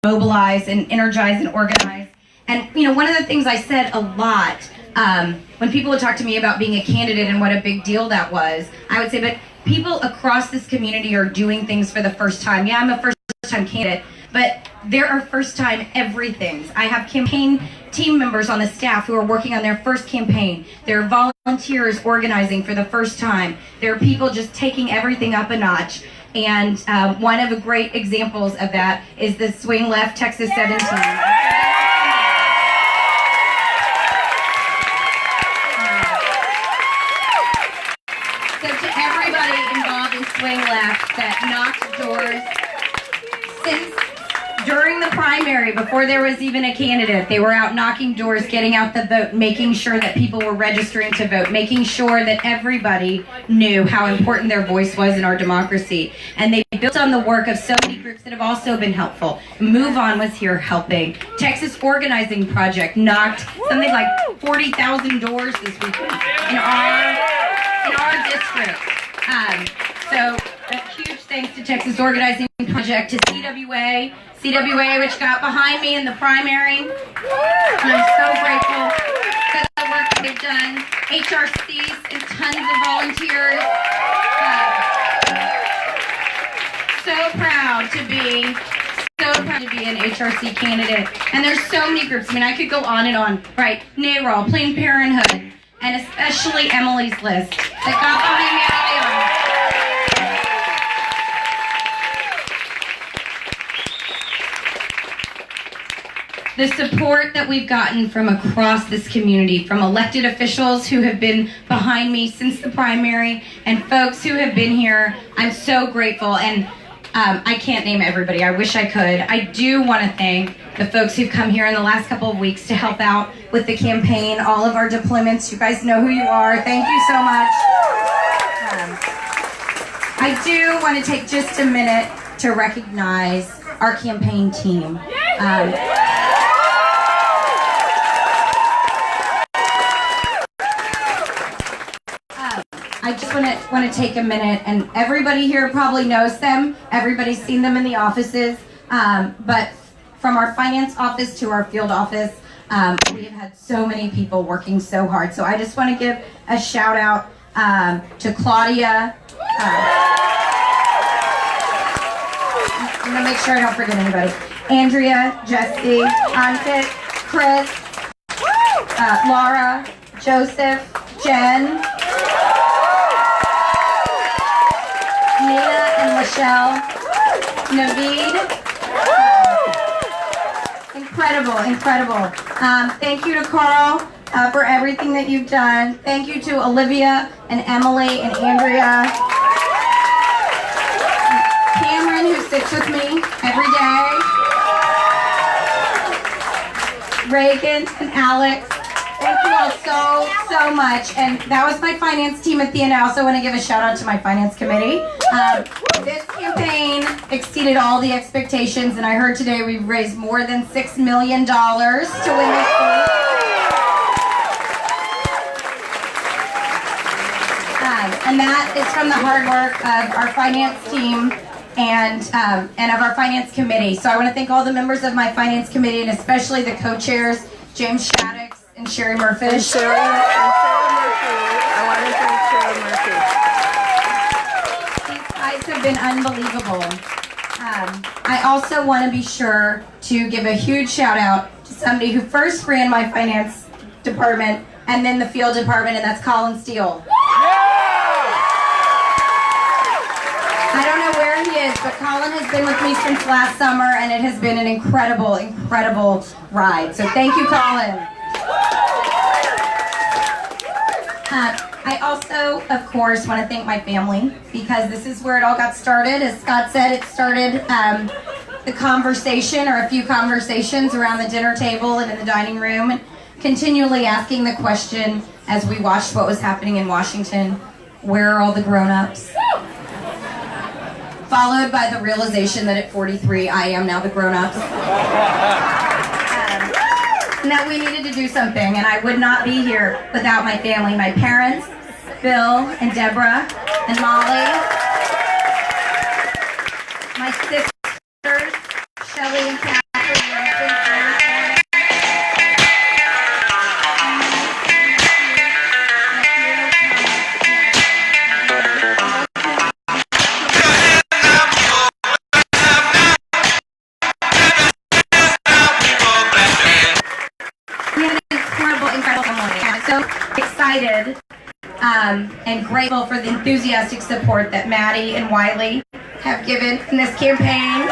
mobilize and energize and organize. And one of the things I said a lot when people would talk to me about being a candidate and what a big deal that was, I would say, but people across this community are doing things for the first time. Yeah, I'm a first-time candidate, but there are first-time everythings. I have campaign team members on the staff who are working on their first campaign. There are volunteers organizing for the first time. There are people just taking everything up a notch. And one of the great examples of that is the Swing Left Texas 17. So to everybody involved in Swing Left that knocked doors, during the primary, before there was even a candidate, they were out knocking doors, getting out the vote, making sure that people were registering to vote, making sure that everybody knew how important their voice was in our democracy. And they built on the work of so many groups that have also been helpful. Move On was here helping. Texas Organizing Project knocked something like 40,000 doors this week in our district. So a huge thanks to Texas Organizing Project, to CWA, which got behind me in the primary. I'm so grateful for the work that they've done. HRCs and tons of volunteers. So proud to be an HRC candidate. And there's so many groups. I mean, I could go on and on, right? NARAL, Planned Parenthood, and especially Emily's List that got behind me early on. The support that we've gotten from across this community, from elected officials who have been behind me since the primary, and folks who have been here, I'm so grateful. And I can't name everybody. I wish I could. I do want to thank the folks who've come here in the last couple of weeks to help out with the campaign, all of our deployments. You guys know who you are. Thank you so much. I do want to take just a minute to recognize our campaign team. I just want to take a minute, and everybody here probably knows them. Everybody's seen them in the offices, but from our finance office to our field office, we have had so many people working so hard. So I just want to give a shout out to Claudia. I'm going to make sure I don't forget anybody. Andrea, Jesse, Ankit, Chris, Laura, Joseph, Jen, Nina and Michelle, Naveed. Incredible. Thank you to Carl for everything that you've done. Thank you to Olivia and Emily and Andrea. Cameron, who sits with me every day. Reagan and Alex. Thank you all so much. And that was my finance team at the end. I also want to give a shout out to my finance committee. This campaign exceeded all the expectations, and I heard today we've raised more than $6 million to win this vote. And that is from the hard work of our finance team and of our finance committee. So I want to thank all the members of my finance committee, and especially the co-chairs, James Shaddix and Sherry Murphy. And Sherry Murphy. I want to thank Sherry Murphy. These guys have been unbelievable. I also want to be sure to give a huge shout out to somebody who first ran my finance department and then the field department, and that's Colin Steele. I don't know where he is, but Colin has been with me since last summer, and it has been an incredible ride. So thank you, Colin. I also, of course, want to thank my family, because this is where it all got started. As Scott said, it started the conversation, or a few conversations around the dinner table and in the dining room, and continually asking the question as we watched what was happening in Washington, where are all the grown-ups? Followed by the realization that at 43, I am now the grown-ups. And that we needed to do something, and I would not be here without my family, my parents, Bill and Deborah and Molly, my sisters, Shelly and Kathy, excited and grateful for the enthusiastic support that Maddie and Wiley have given in this campaign.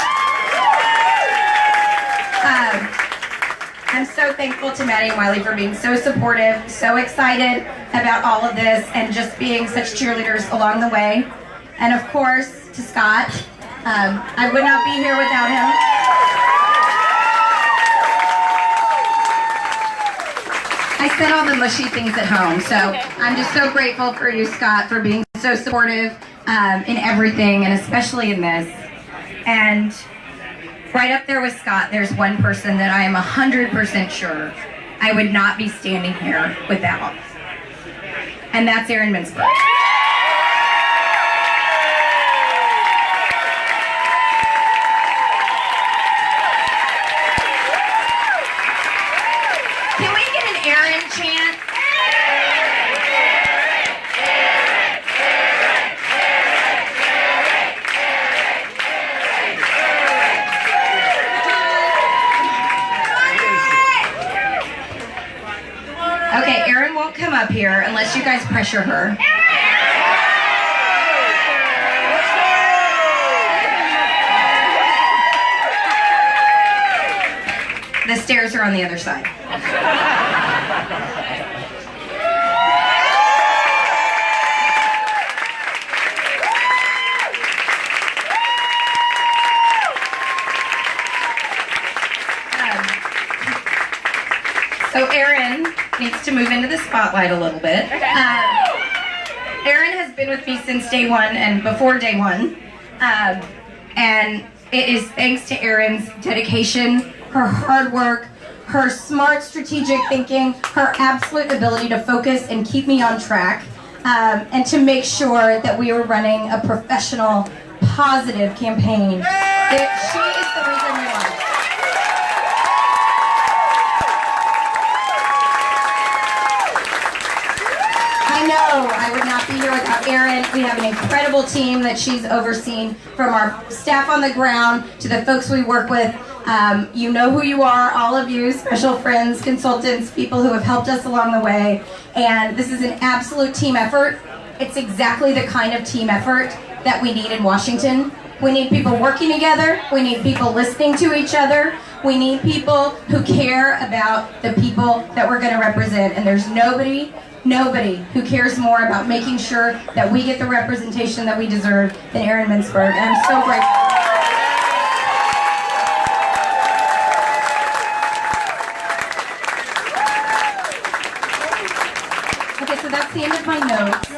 I'm so thankful to Maddie and Wiley for being so supportive, so excited about all of this, and just being such cheerleaders along the way. And of course, to Scott. I would not be here without him. I said all the mushy things at home, so I'm just so grateful for you, Scott, for being so supportive in everything, and especially in this. And right up there with Scott, there's one person that I am 100% sure I would not be standing here without. And that's Aaron Mintzberg. Can we get an Aaron chant? Okay, Erin won't come up here unless you guys pressure her. The stairs are on the other side. So Erin needs to move into the spotlight a little bit. Erin has been with me since day one and before day one. And it is thanks to Erin's dedication, her hard work, her smart strategic thinking, her absolute ability to focus and keep me on track, and to make sure that we were running a professional, positive campaign. She is the reason we won. I know I would not be here without Erin. We have an incredible team that she's overseen, from our staff on the ground to the folks we work with. You know who you are, all of you, special friends, consultants, people who have helped us along the way. And this is an absolute team effort. It's exactly the kind of team effort that we need in Washington. We need people working together. We need people listening to each other. We need people who care about the people that we're going to represent. And there's nobody who cares more about making sure that we get the representation that we deserve than Aaron Mintzberg. And I'm so grateful. Okay, so that's the end of my notes.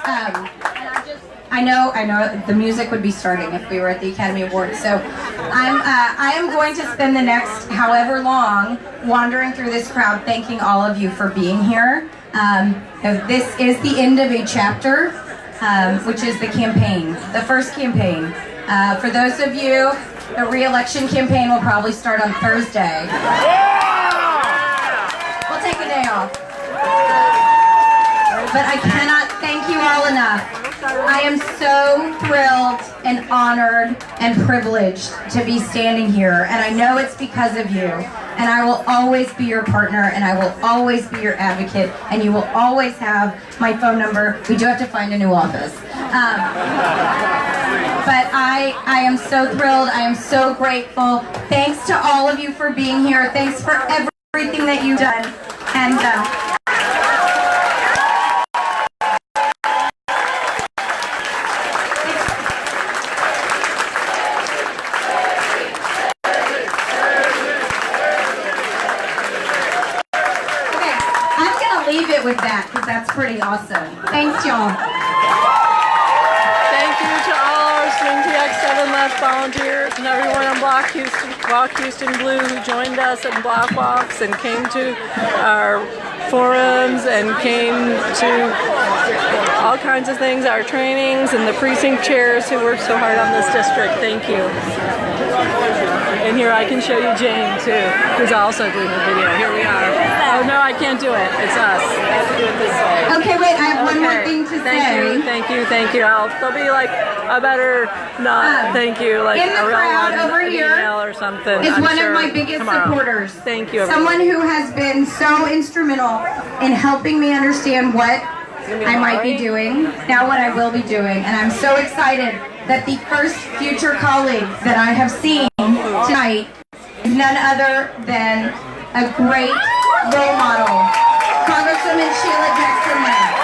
I know the music would be starting if we were at the Academy Awards. So I am going to spend the next however long wandering through this crowd, thanking all of you for being here. This is the end of a chapter, which is the campaign, the first campaign. For those of you, the re-election campaign will probably start on Thursday. We'll take a day off. But I cannot thank you all enough. I am so thrilled and honored and privileged to be standing here, and I know it's because of you. And I will always be your partner, and I will always be your advocate, and you will always have my phone number. We do have to find a new office. But I am so thrilled. I am so grateful. Thanks to all of you for being here. Thanks for everything that you've done. And leave it with that, because that's pretty awesome. Thanks, y'all. Thank you to all our Swing TX7 Left volunteers and everyone on Walk Houston Blue who joined us in block walks and came to our forums and came to all kinds of things, our trainings, and the precinct chairs who worked so hard on this district. Thank you. And here I can show you Jane too, who's also doing the video. Here we are. Oh no, I can't do it. It's us. I have to do it this way. Okay, wait, I have one more thing to say. Thank you. There'll be like a better thank you, like in the a real crowd one, over an here email or something. is one sure of my biggest tomorrow. supporters. Thank you, everyone. Someone who has been so instrumental in helping me understand what I might be doing, now what I will be doing. And I'm so excited that the first future colleague that I have seen tonight is none other than a great role model, Congresswoman Sheila Jackson-Lamb.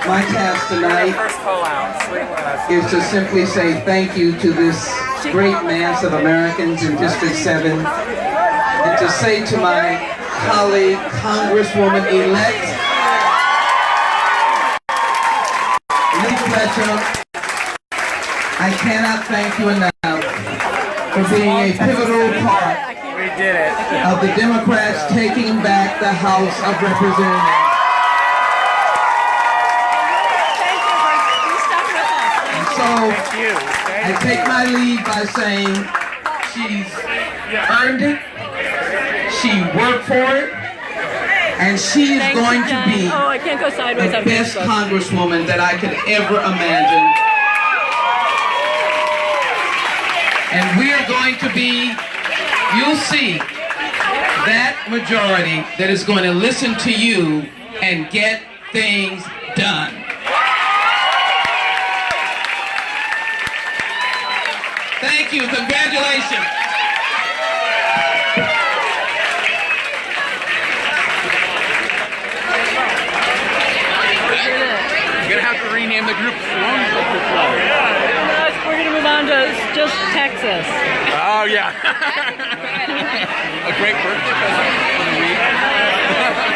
My task tonight is to simply say thank you to this great mass of Americans in District 7, and to say to my colleague, Congresswoman-elect Lizzie Fletcher, I cannot thank you enough for being a pivotal part of the Democrats taking back the House of Representatives. So I take my lead by saying she's earned it, she worked for it, and she is going to be the best congresswoman that I could ever imagine. And we are going to be, you'll see, that majority that is going to listen to you and get things done. Thank you. Congratulations. You're going to have to rename the group. We're going to move on to just Texas. Oh, yeah. A great birthday present for the week.